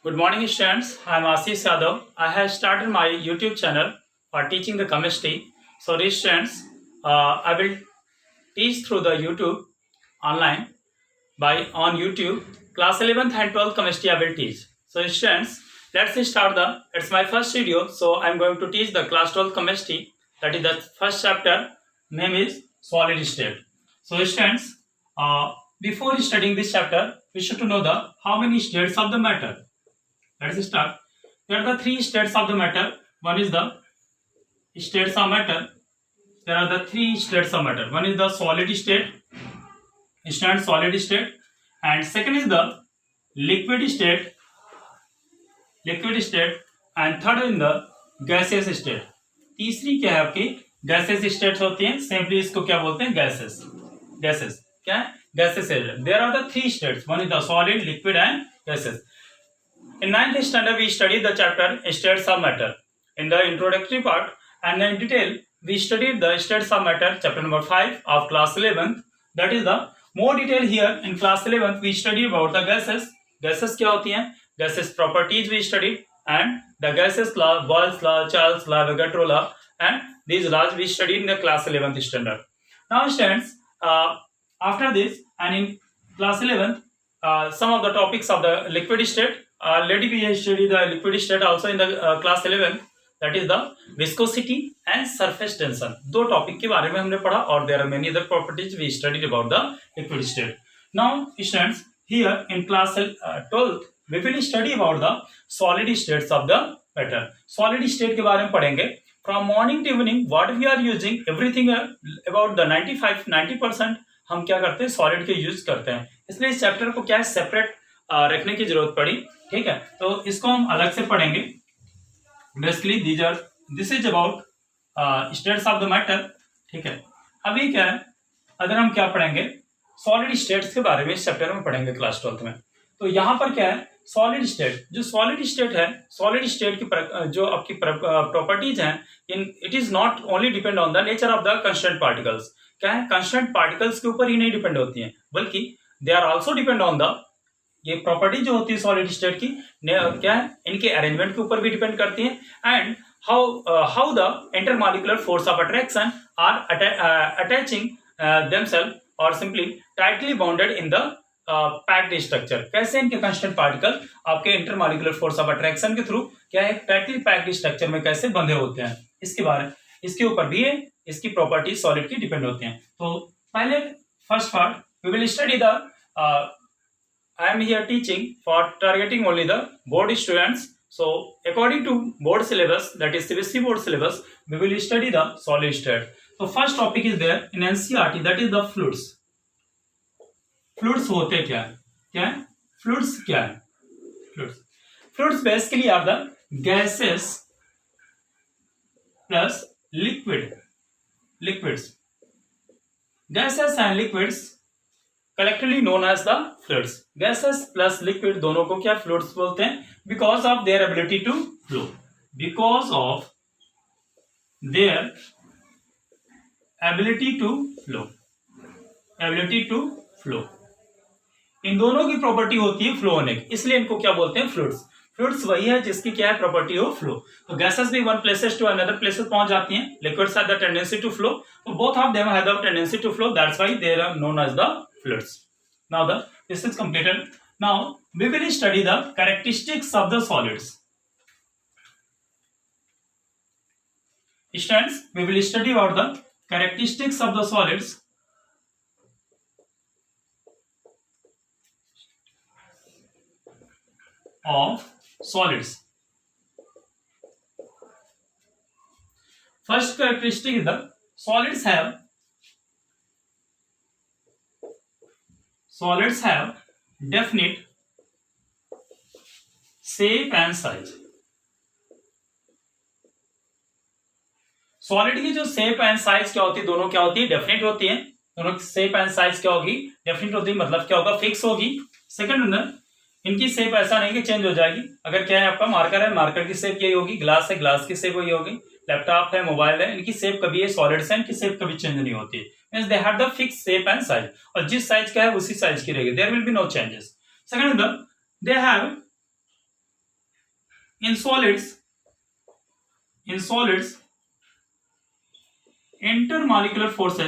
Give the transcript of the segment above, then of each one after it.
Good morning, students. I am Ashish Yadav. I have started my YouTube channel for teaching the chemistry. So, these students, I will teach through the YouTube online by on YouTube. Class 11th and 12th chemistry I will teach. So, students, let's start the. It's my first video, so I'm going to teach the class 12th chemistry. That is the first chapter. Name is solid state. So, students, before studying this chapter, we should to know the how many states of the matter. Let's start. There are the three states of the matter. One is the states of matter. There are the three states of matter. One is the solid state, instant solid state, and second is the liquid state, and third is the gaseous state. तीसरी क्या है आपकी gases states होती हैं. Simply इसको क्या बोलते हैं? गैसेस क्या है? Gases. There are the three states. One is the solid, liquid and gases. In ninth standard, we studied the chapter states of matter in the introductory part, and in detail we studied the states of matter, chapter number 5 of class 11th. That is the more detail here in class 11th. We studied about the gases. Gases क्या होती हैं? Gases properties we studied, and the gases law, Boyle's law, Charles law, Avogadro law, and these laws we studied in the class 11th standard. Now, students, after this and in class 11th, some of the topics of the liquid state. Already we have studied the liquid state also in the class 11. That is the viscosity and surface tension. दो topic के बारे में हमने पढ़ा और there are many other properties we studied about the liquid state. Now, students, here in class 12th we will study about the solid states of the matter. Solid state के बारे में पढ़ेंगे. From morning to evening, what we are using, everything about the 90% हम क्या करते हैं? Solid के use करते हैं. इसलिए इस चैप्टर को क्या है सेपरेट रखने की जरूरत पड़ी. ठीक है, तो इसको हम अलग से पढ़ेंगे. Basically this is about states of the matter. ठीक है, अभी क्या है, अगर हम क्या पढ़ेंगे सॉलिड स्टेट्स के बारे में इस चैप्टर में पढ़ेंगे क्लास 12th में. तो यहाँ पर क्या है सॉलिड स्टेट. जो सॉलिड स्टेट है, सॉलिड स्टेट की जो आपकी प्रॉपर्टीज हैं, it is not only depend on the nature of the constant particles. क्या है, कंस्टेंट पार्टिकल्स के ऊपर ही नहीं डिपेंड होती हैं, बल्कि they are also depend on the, ये प्रॉपर्टी जो होती है सॉलिड स्टेट की क्या है, इनके अरेंजमेंट के ऊपर भी डिपेंड करती है. And how the intermolecular force of attraction are attaching themselves और simply tightly bounded in the packed structure. कैसे इनके कांस्टेंट पार्टिकल आपके इंटरमॉलिक्यूलर फोर्स ऑफ अट्रैक्शन के थ्रू क्या है टाइटली पैक्ड स्ट्रक्चर में कैसे बंधे होते हैं, इसके ऊपर भी है, इसकी प्रॉपर्टी सॉलिड की डिपेंड होती हैं. तो पहले first part we will study the I am here teaching for targeting only the board students. So, according to board syllabus, that is CBSE board syllabus, we will study the solid state. So, first topic is there in NCERT, that is the fluids. Fluids होते क्या है? Fluids क्या है? Fluids basically are the gases plus liquids. Gases and liquids collectively known as the fluids. Gases plus liquid दोनों को क्या fluids बोलते हैं? Because of their ability to flow. Because of their ability to flow. इन दोनों की property होती है flow होने की, इसलिए इनको क्या बोलते हैं? फ्लूइड्स. फ्लूइड्स वही है जिसकी क्या है प्रॉपर्टी हो फ्लो. तो गैसेस भी one places to another places पहुंच जाती हैं. Liquids have the tendency to flow. तो both of them have the tendency to flow. That's why they are known as the fluids. Now this is completed. Now we will study the characteristics of the solids. Students, we will study about the characteristics of the solids. First characteristic is the solids have definite shape and size. Solid की जो shape and size क्या होती है, दोनों क्या होती है? Definite होती है. दोनों की शेप एंड साइज क्या होगी? डेफिनेट होती है. मतलब क्या होगा? फिक्स होगी. सेकंड, इनकी शेप ऐसा नहीं कि चेंज हो जाएगी. अगर क्या है आपका मार्कर है, मार्कर की शेप यही होगी. ग्लास है, ग्लास की शेप वही होगी. लैपटॉप है, मोबाइल है, इनकी शेप कभी सॉलिड है, इनकी शेप कभी चेंज नहीं होती. Means they have the fix shape and size, और जिस साइज का है उसी साइज की रहेगी. There will be no changes. Second, they have in solids intermolecular force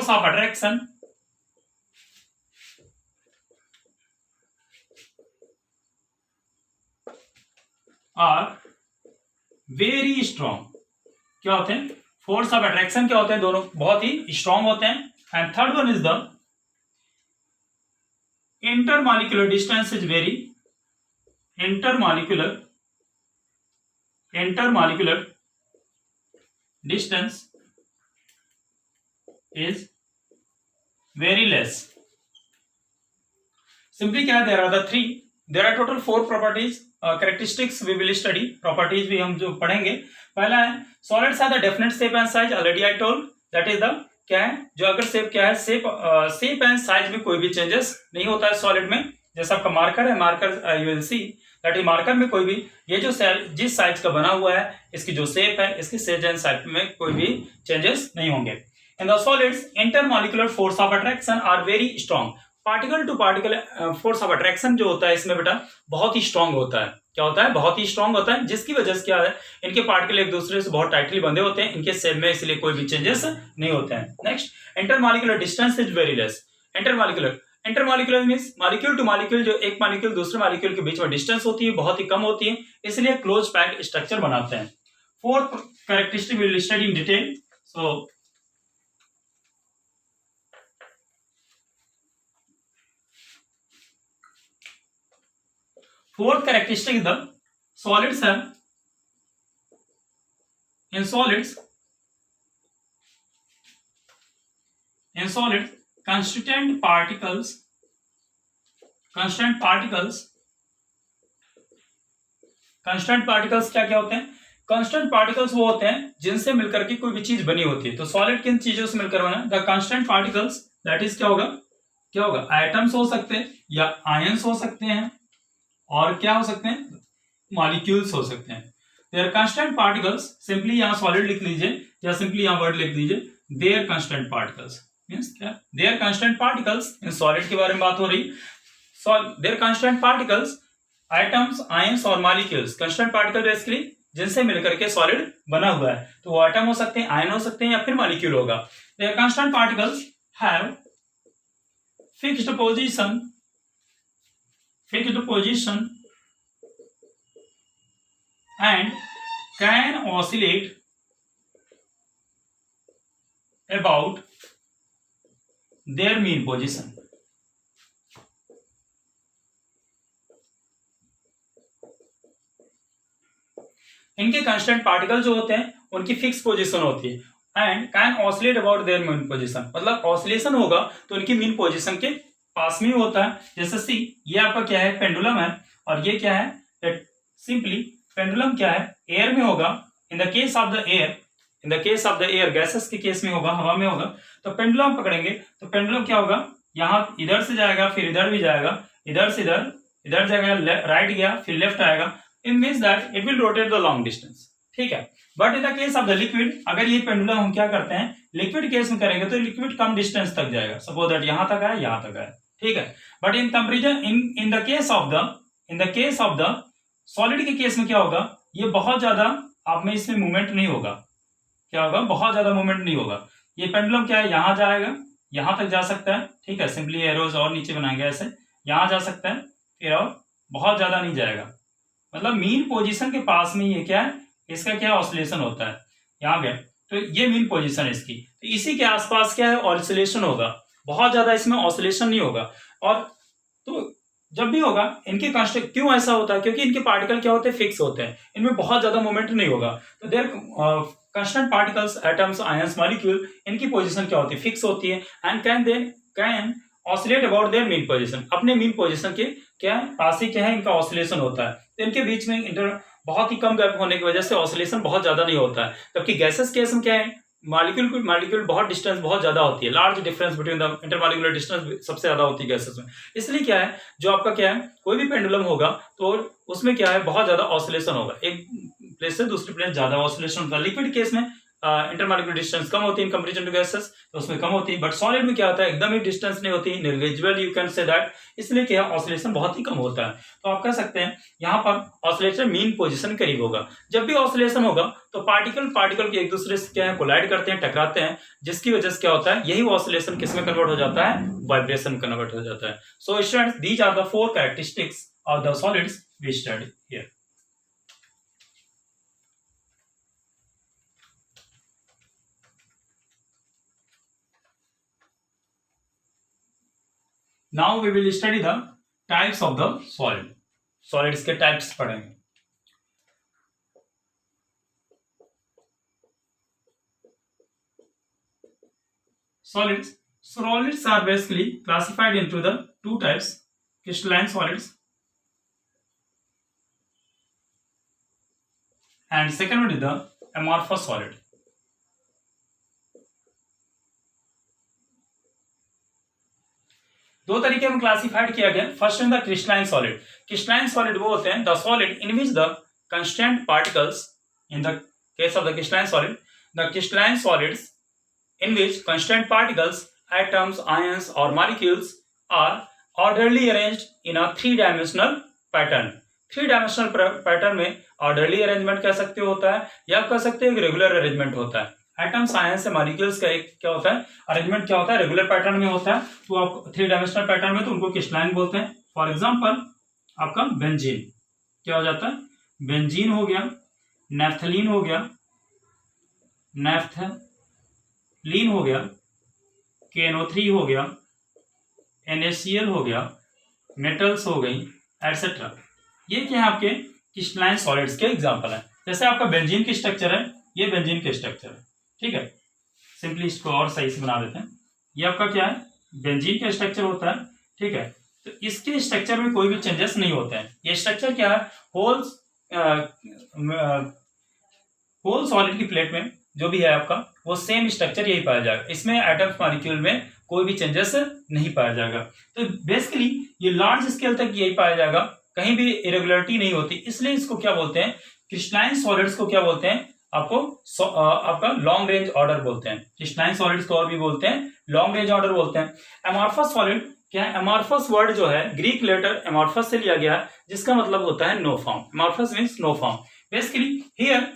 of attraction are very strong. क्या होते हैं? फोर्स ऑफ अट्रैक्शन क्या होते हैं? दोनों बहुत ही स्ट्रांग होते हैं. And third one is the intermolecular distance is very intermolecular distance is very less. Simply क्या है? there are total 4 properties characteristics we will study. properties भी हम जो पढ़ेंगे. पहला है solids have the definite shape and size. already I told that is the क्या है? जो अगर शेप क्या है, शेप एंड साइज में कोई भी चेंजेस नहीं होता है सॉलिड में. जैसा आपका मार्कर है, marker you will see that is marker में कोई भी ये जो जिस साइज का बना हुआ है, इसकी जो शेप है, इसकी शेप एंड साइज में कोई भी चेंजेस नहीं होंगे. In the solids intermolecular force of attraction are very strong. Particle to particle force of attraction जो होता है इसमें बेटा बहुत ही स्ट्रांग होता है. क्या होता है? बहुत ही स्ट्रांग होता है, जिसकी वजह से क्या है, इनके पार्टिकल एक दूसरे से बहुत टाइटली बंधे होते हैं इनके शेप में, इसलिए कोई भी चेंजेस नहीं होते हैं. Next, intermolecular distance is very less. Intermolecular means molecule two molecule, जो एक मॉलिक्यूल दूसरे मॉलिक्यूल के बीच में डिस्टेंस होती है बहुत ही कम होती है, इसलिए क्लोज पैक्ड स्ट्रक्चर बनाते हैं. Fourth characteristic will study in detail. So fourth characteristic is the solids have in solids constant particles क्या क्या होते हैं? कांस्टेंट पार्टिकल्स वो होते हैं जिनसे मिलकर के कोई भी चीज बनी होती है. तो सॉलिड किन चीजों से मिलकर बना है? The constant particles that is क्या होगा? एटम्स हो सकते हैं या आयंस हो सकते हैं और क्या हो सकते हैं? मॉलिक्यूल्स हो सकते हैं. देयर कांस्टेंट पार्टिकल्स, सिंपली यहां सॉलिड लिख लीजिए या सिंपली यहां वर्ड लिख दीजिए. देयर कांस्टेंट पार्टिकल्स मींस क्या? देयर कांस्टेंट पार्टिकल्स, इन सॉलिड के बारे में बात हो रही. Their constant particles, atoms, ions और मॉलिक्यूल्स. कांस्टेंट पार्टिकल बेसिकली जिनसे मिलकर के सॉलिड बना हुआ है, तो वो एटम हो सकते हैं, आयन हो सकते हैं या फिर मॉलिक्यूल होगा. Their constant particles have fixed position and can oscillate about their mean position. इनके कांस्टेंट पार्टिकल जो होते हैं उनकी फिक्स पोजीशन होती है. And can oscillate about their mean position, मतलब ऑसिलेशन होगा तो उनकी मीन पोजीशन के पास में ही होता है. जैसे सी, ये आपका क्या है? पेंडुलम है. और ये क्या है? सिंपली पेंडुलम क्या है? एयर में होगा. इन the case of the air gases के केस में होगा, हवा में होगा. तो पेंडुलम पकड़ेंगे तो पेंडुलम क्या होगा? यहाँ इधर से जाएगा, फिर इधर भी जाएगा, इधर से इधर जाएगा, राइट गया, फिर लेफ्ट आएगा. It means that it will rotate the long distance. ठीक है. But in the case of the liquid, अगर ये पेंडुलम हम क्या करते हैं, लिक्विड केस में करेंगे तो लिक्विड कम डिस्टेंस तक जाएगा. सपोज दैट यहां तक है, यहां तक है. ठीक है. But in comparison in the case of the solid के केस में क्या होगा? ये बहुत ज्यादा आप में इसमें मूवमेंट नहीं होगा. क्या होगा? बहुत ज्यादा मूवमेंट नहीं होगा. ये पेंडुलम क्या है? यहां जाएगा, यहां तक जा सकता है. ठीक है. सिंपली एरोज और नीचे बनाएंगे ऐसे, यहां जा सकता है, फिर और बहुत ज्यादा नहीं जाएगा. मतलब मीन पोजीशन के पास में ये क्या है? इसका क्या ऑसिलेशन होता है. यहाँ गए तो ये मीन पोजीशन है इसकी, तो इसी के आसपास क्या है? ऑसिलेशन होगा. बहुत ज्यादा इसमें ऑसिलेशन नहीं होगा. और तो जब भी होगा इनके कांस्टेंट, क्यों ऐसा होता है? क्योंकि इनके पार्टिकल क्या होते हैं? फिक्स होते हैं. इनमें बहुत ज्यादा मूवमेंट नहीं होगा. तो their constant particles, atoms, ions, molecule, इनकी पोजीशन क्या होती है? फिक्स होती है. And can oscillate about their mean position, अपने मीन पोजीशन के क्या पास ही क्या है इनका ऑसिलेशन होता है. तो इनके बीच में बहुत ही कम गैप होने की वजह से ऑसिलेशन बहुत ज्यादा नहीं होता है. जबकि गैसेस केस में क्या है? मॉलिक्यूल बहुत डिस्टेंस बहुत ज्यादा होती है. Large difference between the intermolecular distance सबसे ज्यादा होती है गैसेस में. इसलिए क्या है, जो आपका क्या है, कोई भी पेंडुलम होगा तो उसमें क्या है? बहुत ज्यादा ऑसिलेशन होगा. एक प्लेस से दूसरी प्लेस ज्यादा ऑसिलेशन होगा. लिक्विड केस में इंटरमॉलिक्यूलर डिस्टेंस कम होती है इन कंपैरिजन टू गैसेस, तो उसमें कम होती है, बट सॉलिड में क्या होता है एकदम ही डिस्टेंस नहीं होती, negligible you can say that, इसलिए क्या ऑसिलेशन बहुत ही कम होता है। तो आप कह सकते हैं यहाँ पर ऑसिलेशन मीन पोजीशन करीब होगा। जब भी ऑसिलेशन होगा तो पार्टिकल पार्टिकल के एक दूसरे से क्या है कोलाइड करते हैं, टकराते हैं, जिसकी वजह से क्या होता है यही ऑसिलेशन किस में कन्वर्ट हो जाता है, वाइब्रेशन कन्वर्ट हो जाता है। So students these are the 4 characteristics of the solids we study here. Now we will study the types of the solid. Solids के types पढ़ेंगे। Solids are basically classified into the 2 types: crystalline solids and second one is the amorphous solid. दो तरीके में classified किया गया। First in the crystalline solid. Crystalline solid वो होते हैं the solid in which the constant particles, in the case of the crystalline solid, the crystalline solids in which constant particles, atoms, ions or molecules are orderly arranged in a 3-dimensional pattern. 3-dimensional pattern में orderly arrangement कह सकते होता है या कह सकते हैं regular arrangement होता है। एटम्स, आयंस, मॉलिक्यूल्स का एक क्या होता है अरेंजमेंट क्या होता है रेगुलर पैटर्न में होता है। तो आप 3-dimensional पैटर्न में तो उनको क्रिस्टलाइन बोलते हैं। फॉर एग्जांपल आपका बेंजीन क्या हो जाता है, बेंजीन हो गया, नेफ्थलीन हो गया, लीन हो गया, KNO3 हो गया, NaCl हो गया, मेटल्स हो गई, एटसेट्रा। ये क्या है आपके क्रिस्टलाइन सॉलिड्स के एग्जांपल है। जैसे आपका बेंजीन की स्ट्रक्चर है, ये बेंजीन के स्ट्रक्चर है, ठीक है। सिंपली इसको और सही से बना देते हैं। ये आपका क्या है बेंजीन का स्ट्रक्चर होता है, ठीक है। तो इसके स्ट्रक्चर में कोई भी चेंजेस नहीं होते हैं। ये स्ट्रक्चर क्या है होल सॉलिड की प्लेट में जो भी है आपका वो सेम स्ट्रक्चर यही पाया जाएगा। इसमें एटम्स मॉलिक्यूल में कोई भी चेंजेस नहीं पाया जाएगा। तो बेसिकली ये लार्ज स्केल तक यही पाया जाएगा, कहीं भी इरेगुलरिटी नहीं होती, इसलिए इसको क्या बोलते हैं क्रिस्टलाइन सॉलिड्स को क्या बोलते हैं आपको आपका लॉन्ग रेंज ऑर्डर बोलते हैं। क्रिस्टलाइन सॉलिड्स को और भी बोलते हैं लॉन्ग रेंज ऑर्डर बोलते हैं। एमॉर्फस सॉलिड क्या है, एमॉर्फस वर्ड जो है ग्रीक लेटर एमॉर्फस से लिया गया है, जिसका मतलब होता है no form. Amorphous means no form. Basically here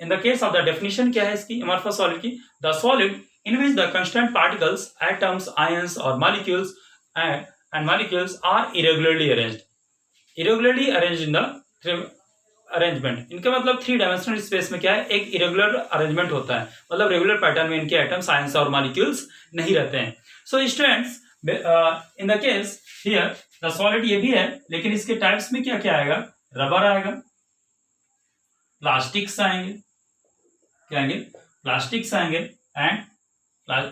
in the case of the definition क्या है इसकी amorphous solid की, the solid in which the constant particles, atoms, ions or molecules and molecules are irregularly arranged in the arrangement। इनका मतलब 3-dimensional space में क्या है एक irregular arrangement होता है, मतलब रेगुलर पैटर्न में इनके एटम्स, आयंस और मॉलिक्यूल्स नहीं रहते हैं। So students in the case here the solid ये भी है, लेकिन इसके टाइप्स में क्या क्या आएगा, रबर आएगा, प्लास्टिक्स आएंगे, क्या आएंगे प्लास्टिक्स आएंगे, एंड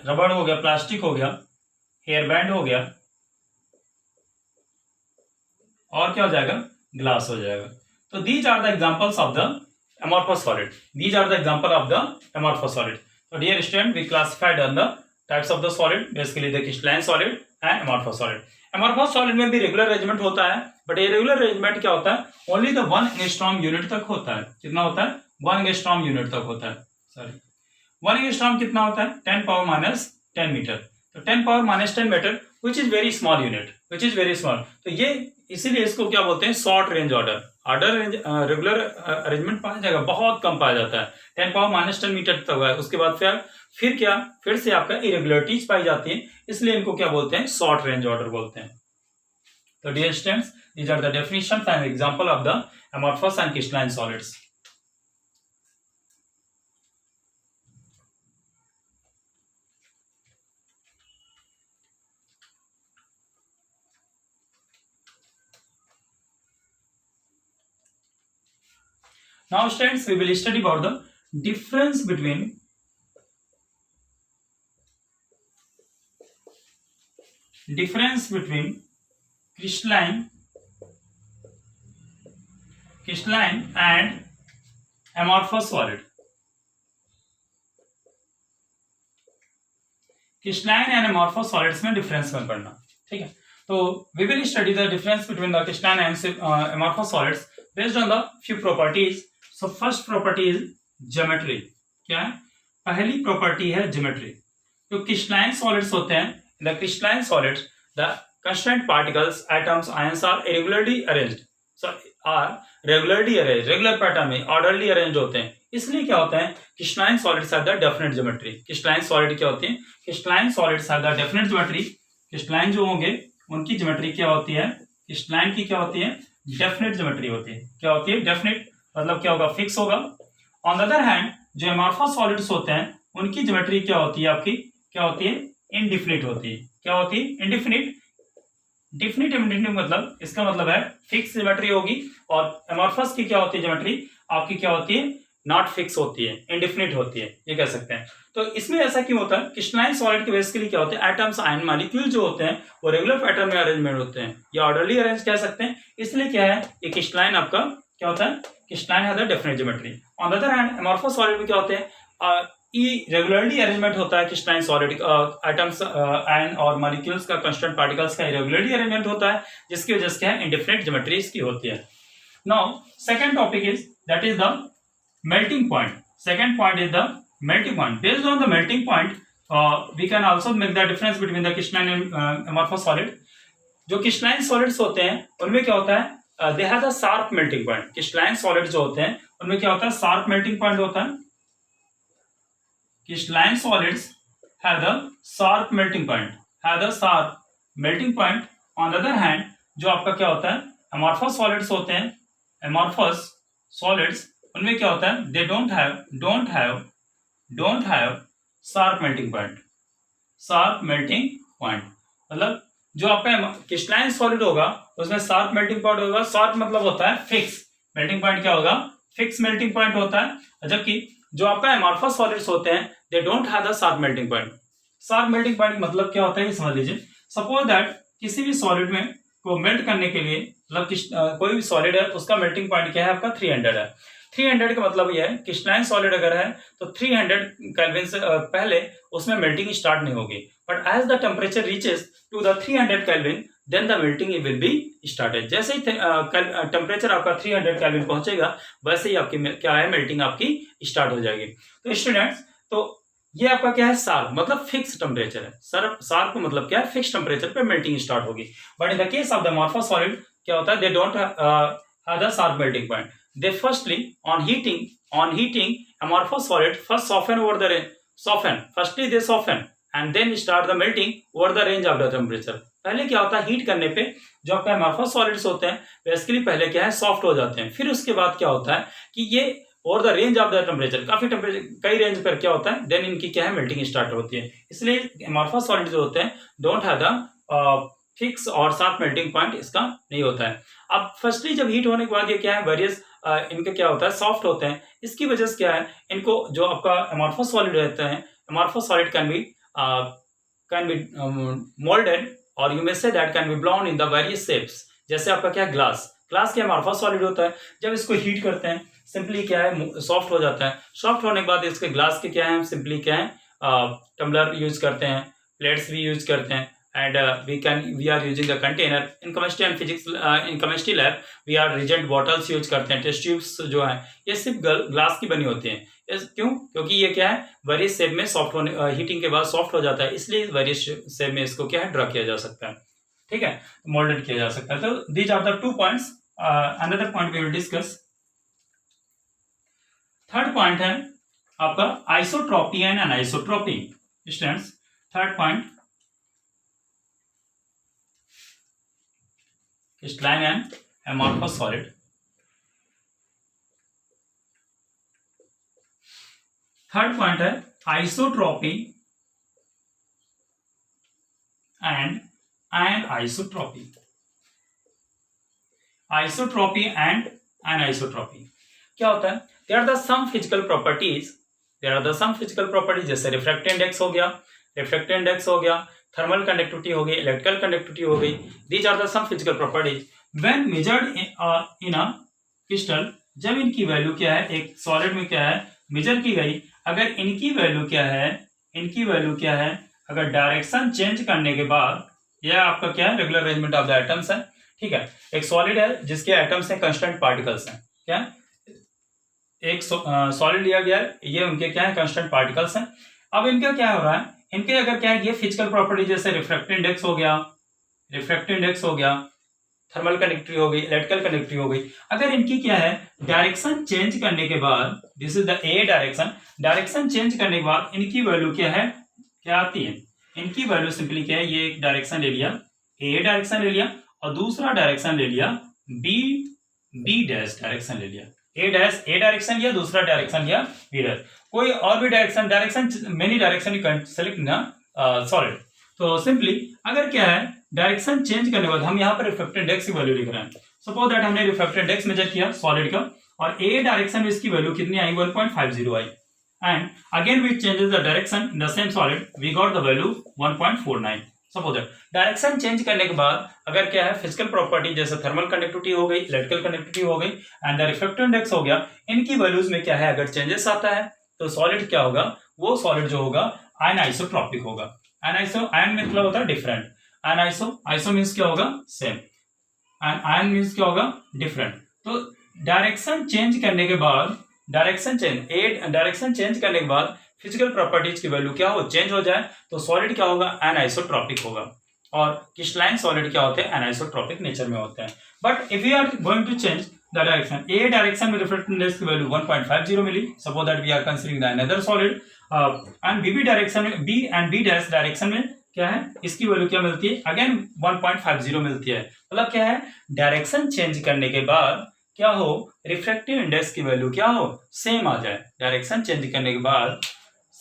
रबड़ हो गया, प्लास्टिक हो गया, हेयर बैंड हो गया, और क्या हो जाएगा ग्लास हो जाएगा। तो these are the examples of the amorphous solid। These are the example of the amorphous solid। So dear student, we classified on the types of the solid, basically the crystalline solid and amorphous solid। amorphous solid में भी regular arrangement होता है, but ये regular arrangement क्या होता है only the 1 angstrom unit तक होता है। कितना होता है 1 एंगस्ट्रॉम यूनिट तक होता है, सॉरी 1 एंगस्ट्रॉम कितना होता है 10⁻⁻10 मीटर। तो 10⁻⁻10 metre which is very small unit, which is very small. तो ये इसीलिए इसको क्या बोलते हैं short range order. Order regular arrangement पाया जाएगा बहुत कम पाया जाता है, 10⁻⁻10 मीटर तक है। उसके बाद फिर क्या फिर से आपका इरेगुलरिटीज पाई जाती है, इसलिए इनको क्या बोलते हैं शॉर्ट रेंज ऑर्डर बोलते हैं। तो dear students, these are the definitions and example of the amorphous and crystalline solids। Now students, we will study about the difference between crystalline and amorphous solid। crystalline and amorphous solids में difference में पढ़ना, ठीक है। तो we will study the difference between the crystalline and amorphous solids based on the few properties। So first property is geometry। क्या है पहली property है ज्योमेट्री। जो क्रिस्टलाइन सॉलिड्स होते हैं, the crystalline solids the constant particles atoms ions are regularly arranged, regular pattern में orderly arrange होते हैं। इसलिए क्या होता है, crystalline solids have the definite geometry. Crystalline solid क्या होती है, crystalline solids have the definite geometry. Crystalline जो होंगे उनकी ज्योमेट्री क्या होती है, क्रिस्टलाइन की क्या होती है, डेफिनेट ज्योमेट्री होती है। क्या होती है, डेफिनेट मतलब क्या होगा, फिक्स होगा। ऑन द अदर हैंड जो एमॉर्फस सॉलिड्स होते हैं उनकी ज्योमेट्री क्या होती है आपकी, क्या होती है, इनडिफिनिट होती है। क्या होती है, इनडिफिनिट। डिफिनिट इनडिफिनिट मतलब इसका मतलब है फिक्स ज्योमेट्री होगी, और एमॉर्फस की क्या होती है ज्योमेट्री आपकी, क्या होती है, नॉट फिक्स होती है, इनडिफिनिट होती है, ये कह सकते हैं। तो इसमें ऐसा क्यों होता है, क्रिस्टलाइन सॉलिड के बेसिकली क्या होते हैं, एटम्स आयन मॉलिक्यूल जो होते हैं वो रेगुलर पैटर्न में अरेंजमेंट होते हैं, या ऑर्डरली अरेंज कह सकते हैं। इसलिए क्या है, ये क्रिस्टलाइन आपका क्या होता है, crystalline have the definite geometry. On the other hand amorphous solid में क्या होते हैं, इरेगुलरली अरेंजमेंट होता है क्रिस्टलाइन सॉलिड, एटम्स आयन और मॉलिक्यूल्स का कांस्टेंट पार्टिकल्स का इरेगुलरली अरेंजमेंट होता है, जिसकी वजह से क्या है, इंडिफिनिट ज्योमेट्री इसकी होती है। Now second topic is that is the melting point. Second point is the melting point. Based on the melting point, we can also make the difference between the crystalline and amorphous solid. जो crystalline solids होते हैं उनमें क्या होता है, they have the sharp melting point. crystalline solids जो होते हैं उनमें क्या होता है, sharp melting point होता है। crystalline solids have the sharp melting point. Have the sharp melting point. On the other hand, जो आपका क्या होता है, amorphous solids होते हैं, amorphous solids उनमें क्या होता है, दे don't have sharp melting point. Sharp melting point मतलब जो आपका क्रिस्टलाइन सॉलिड होगा उसमें शार्प मेल्टिंग पॉइंट होगा। शार्प मतलब होता है फिक्स, मेल्टिंग पॉइंट क्या होगा, फिक्स मेल्टिंग पॉइंट होता है। जबकि जो आपका एमॉर्फस सॉलिड्स होते हैं दे don't have the sharp melting point. Sharp melting point मतलब क्या होता है, समझ लीजिए। सपोज दैट किसी भी सॉलिड में को मेल्ट करने के लिए, मतलब कोई भी सॉलिड है उसका मेल्टिंग पॉइंट क्या है आपका, 300 है। 300 का मतलब यह है क्रिस्टलाइन सॉलिड अगर है तो 300 केल्विन से पहले उसमें मेल्टिंग स्टार्ट नहीं होगी, but as the temperature reaches to the 300 kelvin then the melting will be started. जैसे ही टेम्परेचर आपका 300 केल्विन पहुंचेगा वैसे ही आपकी क्या है, मेल्टिंग आपकी स्टार्ट हो जाएगी। तो स्टूडेंट्स, तो ये आपका क्या है, शार्प मतलब फिक्स टेम्परेचर है। शार्प मतलब क्या है, फिक्स टेम्परेचर पे मेल्टिंग स्टार्ट होगी। But in the case of the amorphous solid क्या होता है, दे don't have the sharp melting point. They firstly on heating amorphous solid first soften over the firstly they soften and then start the melting over the range of the temperature। पहले क्या होता है, heat करने पे जो आपका amorphous solids होते हैं बेसिकली पहले क्या है, सॉफ्ट हो जाते हैं। फिर उसके बाद क्या होता है कि ये over the range of the temperature, काफी टेम्परेचर कई रेंज पर क्या होता है, देन इनकी क्या है, मेल्टिंग स्टार्ट होती है। इसलिए amorphous solids जो होते हैं डोंट हैव द फिक्स और शार्प मेल्टिंग पॉइंट इसका नहीं होता है। अब फर्स्टली जब हीट होने के बाद ये क्या है, वेरियस इनके क्या होता है, सॉफ्ट होते हैं। इसकी वजह से क्या है, इनको जो आपका एमॉर्फस सॉलिड रहते हैं, amorphous solid can be moulded और you may say that can be blown in the various shapes. जैसे आपका क्या है, ग्लास क्या एमॉर्फस सॉलिड होता है, जब इसको हीट करते हैं सिंपली क्या है, सॉफ्ट हो जाता है। सॉफ्ट होने के बाद इसके ग्लास के क्या है, सिंपली क्या है, टम्बलर यूज करते हैं, प्लेट्स भी यूज करते हैं, and we are using the container in chemistry and physics in chemistry lab we are rigid bottles use करते हैं। टेस्ट ट्यूब्स जो है ये सिर्फ ग्लास की बनी होती हैं। क्यों, क्योंकि ये क्या है, वेरियस शेप में सॉफ्ट होने, हीटिंग के बाद सॉफ्ट हो जाता है, इसलिए वेरियस शेप में इसको क्या है, ड्रा किया जा सकता है। ठीक है, मोल्डेड किया जा सकता है। तो these are the 2 points. Another point we will discuss. Third point है आपका isotropy and anisotropy. Students, third point crystalline and amorphous solid। Third point है isotropy and isotropy. Isotropy and anisotropy क्या होता है, there are the some physical properties, जैसे refractive index हो गया, thermal conductivity हो गई, इलेक्ट्रिकल कंडक्टिविटी हो गई। These are the some physical properties when measured in a crystal. जब इनकी वैल्यू क्या है, एक सॉलिड में क्या है, मेजर की गई, अगर इनकी वैल्यू क्या है, अगर डायरेक्शन चेंज करने के बाद, यह आपका क्या है, regular arrangement of the atoms है। ठीक है, एक सॉलिड है जिसके एटम्स हैं, कांस्टेंट पार्टिकल्स हैं, क्या एक सॉलिड लिया गया है, ये उनके क्या है कांस्टेंट पार्टिकल्स हैं। अब इनका क्या हो रहा है, इनके अगर क्या है ये फिजिकल प्रॉपर्टी जैसे रिफ्रैक्टिव इंडेक्स हो गया, रिफ्रैक्टिव इंडेक्स हो गया, थर्मल कंडक्टिविटी हो गई, इलेक्ट्रिकल कंडक्टिविटी हो गई, अगर इनकी क्या है डायरेक्शन चेंज करने के बाद, this is the A direction, direction change करने के बाद इनकी वैल्यू क्या है, क्या आती है, इनकी वैल्यू सिंपली क्या है, ये एक डायरेक्शन ले लिया, ए डायरेक्शन ले लिया और दूसरा डायरेक्शन ले लिया बी, बी डैश डायरेक्शन ले लिया, ए डायरेक्शन लिया, दूसरा डायरेक्शन लिया बी डैश, कोई और भी डायरेक्शन मेनी डायरेक्शन सेलेक्ट ना सॉलिड। तो सिंपली अगर क्या है डायरेक्शन चेंज करने के बाद हम यहाँ पर रिफ्रैक्टिव इंडेक्स की वैल्यू लिख रहे हैं, सपोज दैट हमने रिफ्रैक्टिव इंडेक्स मेजर किया सॉलिड का और ए डायरेक्शन में इसकी वैल्यू कितनी आई, 1.50 आई, and again we changes the direction in the same solid, we got the value 1.49। Suppose that direction change करने के बाद अगर क्या है फिजिकल प्रॉपर्टी जैसे थर्मल कंडक्टिविटी हो गई, इलेक्ट्रिकल कंडक्टिविटी हो गई एंड द रिफ्रैक्टिव इंडेक्स हो गया, इनकी वैल्यूज में क्या है अगर चेंजेस आता है तो सॉलिड क्या होगा, वो सॉलिड जो होगा अनआइसोट्रॉपिक होगा। आयन मतलब होता है डिफरेंट, आइसो मीन्स क्या होगा सेम, एंड आयन मीन्स क्या होगा डिफरेंट। तो डायरेक्शन चेंज करने के बाद, डायरेक्शन चेंज करने के बाद फिजिकल प्रॉपर्टीज की वैल्यू क्या हो, चेंज हो जाए तो सॉलिड क्या होगा अनआइसोट्रॉपिक होगा, और क्रिस्टलाइन सॉलिड क्या होते हैं अनआइसोट्रॉपिक नेचर में होते हैं। But if we are going to change the direction, A direction में रिफ्रैक्टिव इंडेक्स की वैल्यू 1.50 मिली, suppose that we are considering the another solid, and B direction में, B and B dash direction में क्या है इसकी वैल्यू क्या मिलती है, अगेन 1.50 मिलती है। मतलब क्या है डायरेक्शन चेंज करने के बाद क्या हो रिफ्रैक्टिव इंडेक्स की वैल्यू क्या हो सेम आ जाए, डायरेक्शन चेंज करने के बाद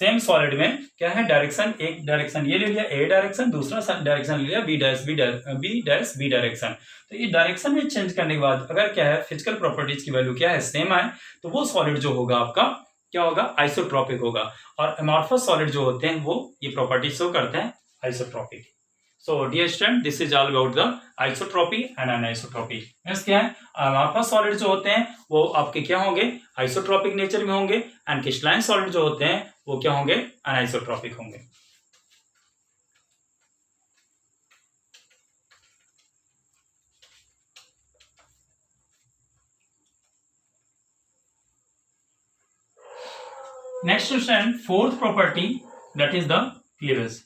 सेम सॉलिड में क्या है डायरेक्शन, एक डायरेक्शन ये ले लिया ए डायरेक्शन, दूसरा डायरेक्शन ले लिया बी डैश बी डायरेक्शन, तो ये डायरेक्शन में चेंज करने के बाद अगर क्या है फिजिकल प्रॉपर्टीज की वैल्यू क्या है सेम आए तो वो सॉलिड जो होगा आपका क्या होगा आइसोट्रॉपिक होगा, और अमॉर्फस सॉलिड जो होते हैं वो ये प्रॉपर्टी शो करते हैं isotropic. So dear student this is all about the isotropy and anisotropy. Means क्या है अमॉर्फस सॉलिड जो होते हैं वो आपके क्या होंगे आइसोट्रॉपिक नेचर में होंगे, एंड क्रिस्टलाइन सॉलिड जो होते हैं वो क्या होंगे अनआइसोट्रॉपिक होंगे। Next student fourth property that is the cleavage.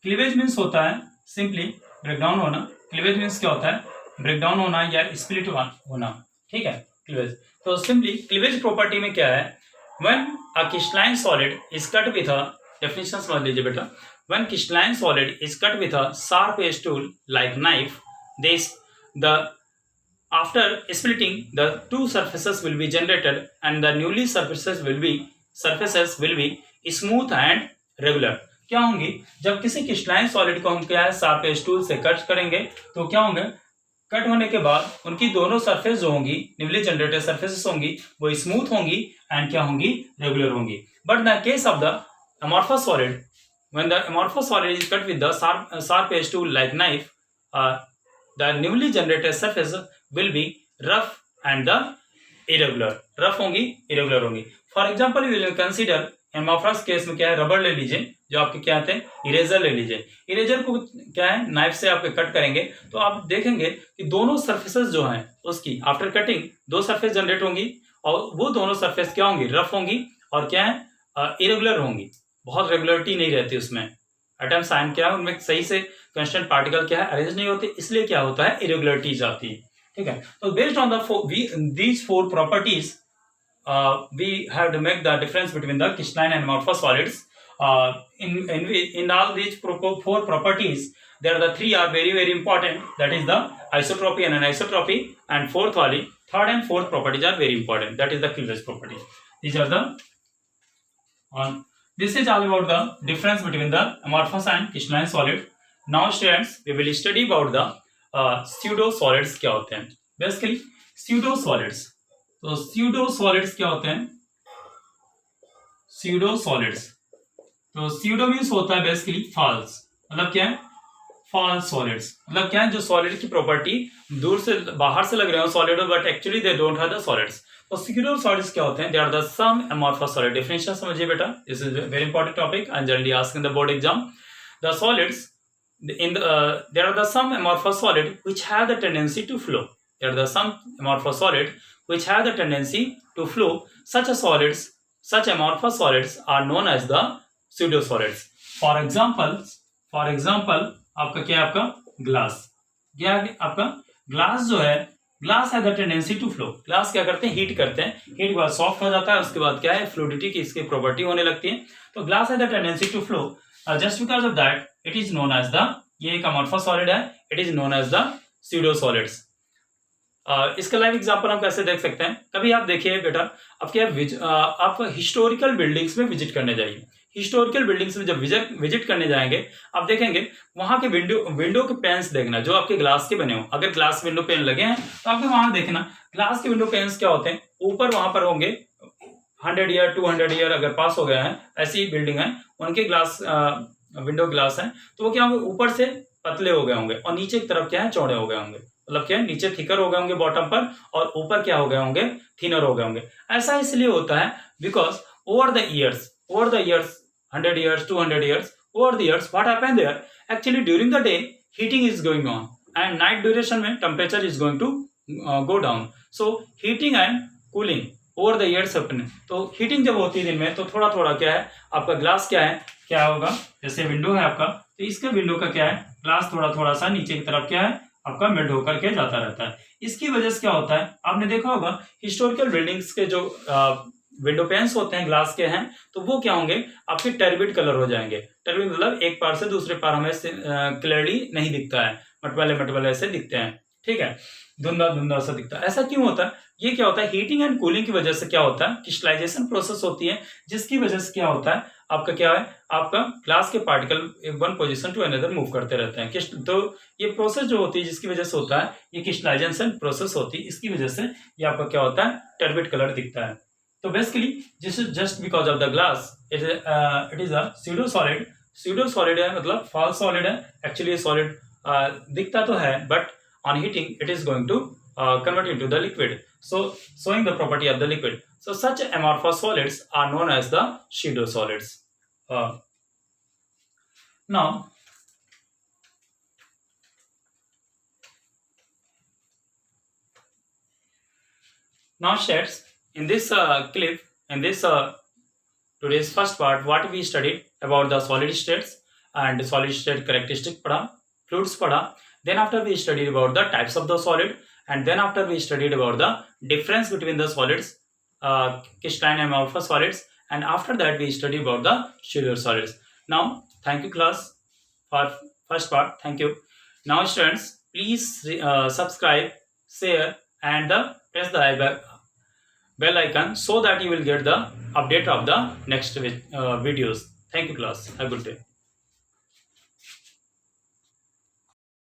Cleavage means होता है सिंपली ब्रेकडाउन होना, क्लीवेज मीन्स क्या होता है ब्रेकडाउन होना या स्प्लिट होना, ठीक है क्लीवेज। तो सिंपली क्लीवेज प्रॉपर्टी में क्या है, when a crystalline solid is cut with a, definition समझ लीजिए बेटा, when crystalline solid is cut with a sharp edge tool like knife, this the after splitting the two surfaces will be generated and the newly surfaces will be smooth and regular। क्या होंगी जब किसी crystalline solid को हम क्या है sharp edge tool से cut करेंगे तो क्या होंगे, कट होने के बाद उनकी दोनों सरफेस जो होंगी न्यूली जनरेटेड सरफेसेस होंगी वो स्मूथ होंगी एंड क्या होंगी रेगुलर होंगी। But the case of the amorphous solid, when the amorphous solid is cut with the sharp edge tool like knife, the newly generated surface will be rough and the irregular, rough होंगी irregular होंगी। For example we will consider amorphous case में क्या है rubber ले लीजिए, जो आपके क्या आते हैं इरेजर ले लीजिए, इरेजर को क्या है नाइफ से आपके कट करेंगे तो आप देखेंगे कि दोनों सरफेसेस जो हैं उसकी आफ्टर कटिंग दो सरफेस जनरेट होंगी और वो दोनों सरफेस क्या होंगी रफ होंगी और क्या है इरेगुलर होंगी, बहुत रेगुलरिटी नहीं रहती उसमें, एटम्स आयन क्या है उनमें सही से कांस्टेंट पार्टिकल क्या है अरेंज नहीं होते, इसलिए क्या होता है इरेगुलरिटीज आती है, ठीक है। तो based on these four properties we have to make the difference between the crystalline and amorphous solids. In all these four properties, there are the three are very important. That is the isotropy and anisotropy, and third and fourth properties are very important. That is the cleavage property. These are the this is all about the difference between the amorphous and crystalline solid. Now students, we will study about the pseudo solids क्या होते हैं। Basically pseudo solids, तो pseudo solids क्या होते हैं, pseudo solids, तो pseudo means होता है बेसिकली फॉल्स, मतलब क्या है फॉल्स सॉलिड्स, मतलब क्या है जो सॉलिड की प्रॉपर्टी दूर से बाहर से लग रहे हो solid but actually they don't have the solids. तो स्यूडो सॉलिड्स क्या होते हैं, they are the some amorphous solid. Definition समझिए बेटा, this is very important topic and generally asked in the board exam. The solids there are the some amorphous solid which have the tendency to flow. There are the some amorphous solid which have the tendency to flow. Such amorphous solids are known as the pseudo solids. For example, आपका क्या है, आपका glass. क्या है आपका glass जो है, glass has the tendency to flow. Glass क्या करते हैं, हीट करते हैं, हीट के बाद सॉफ्ट हो जाता है, उसके बाद क्या है, फ्लूइडिटी की इसकी प्रॉपर्टी होने लगती है. तो glass has the tendency to flow. Just because of that it is known as the, ये एक अमॉर्फस सॉलिड है, it is known as the pseudo solids. इसका लाइव एग्जांपल हम कैसे देख सकते हैं. कभी आप देखिए बेटा, आप क्या आप हिस्टोरिकल बिल्डिंग्स में विजिट करने जाइए. हिस्टोरिकल बिल्डिंग्स में जब विजिट करने जाएंगे, आप देखेंगे वहां के विंडो के पेन्स देखना जो आपके ग्लास के बने हो. अगर ग्लास विंडो पेन लगे हैं तो आपको वहां देखना ग्लास के विंडो पेन्स क्या होते हैं, ऊपर वहां पर होंगे 100 ईयर 200 ईयर अगर पास हो गया है, ऐसी बिल्डिंग है, उनके ग्लास विंडो ग्लास है, तो वो क्या होंगे, ऊपर से पतले हो गए होंगे और नीचे की तरफ क्या है, चौड़े हो गए होंगे. मतलब क्या है, नीचे थिकर हो गए होंगे बॉटम पर और ऊपर क्या हो गए होंगे, थिनर हो गए होंगे. ऐसा इसलिए होता है because over the years 100 years 200 years, over the years what happened there, actually during the day heating is going on and night duration में temperature is going to go down. So heating and cooling over the years happen. तो heating जब होती है दिन में तो थोड़ा थोड़ा क्या है, आपका ग्लास क्या है, क्या होगा, जैसे विंडो है आपका, तो इसके विंडो का क्या है, ग्लास थोड़ा थोड़ा सा नीचे की तरफ क्या है, आपका मेल्ट होकर के जाता रहता है. इसकी वजह से क्या होता है, आपने देखा होगा हिस्टोरिकल बिल्डिंग्स के जो विंडो पेन्स होते हैं ग्लास के हैं, तो वो क्या होंगे, आपके टर्बिड कलर हो जाएंगे. टर्बिड मतलब एक पार से दूसरे पार हमें क्लियरली नहीं दिखता है, मटमैले ऐसे दिखते हैं. ठीक है, धुंधला धुंधला सा दिखता है. ऐसा क्यों होता है, ये क्या होता है, हीटिंग एंड कूलिंग की वजह से क्या होता है, क्रिस्टलाइजेशन प्रोसेस होती है, जिसकी वजह से क्या होता है, आपका क्या है, आपका ग्लास के particle one position to another move करते रहते हैं. तो ये प्रोसेस जो होती है जिसकी वजह से होता है, ये क्रिस्टलाइजेशन प्रोसेस होती है, इसकी वजह से ये आपका क्या होता है, टर्बिड कलर दिखता है. तो basically this is just because of the glass. It is a pseudo solid. Pseudo solid है मतलब फॉल्स सॉलिड है. एक्चुअली सॉलिड दिखता तो है, but on heating it is going to convert into the liquid, so showing the property of the liquid. So such amorphous solids are known as the pseudo solids. Now students, in this clip, in this today's first part, what we studied about the solid states and solid state characteristic pada, fluids pada. Then after we studied about the types of the solid, and then after we studied about the difference between the solids, crystalline and amorphous solids, and after that we studied about the pseudo solids. Now thank you class for first part. Thank you. Now students, please subscribe, share and press the bell icon so that you will get the update of the next videos. Thank you class. Have a good day.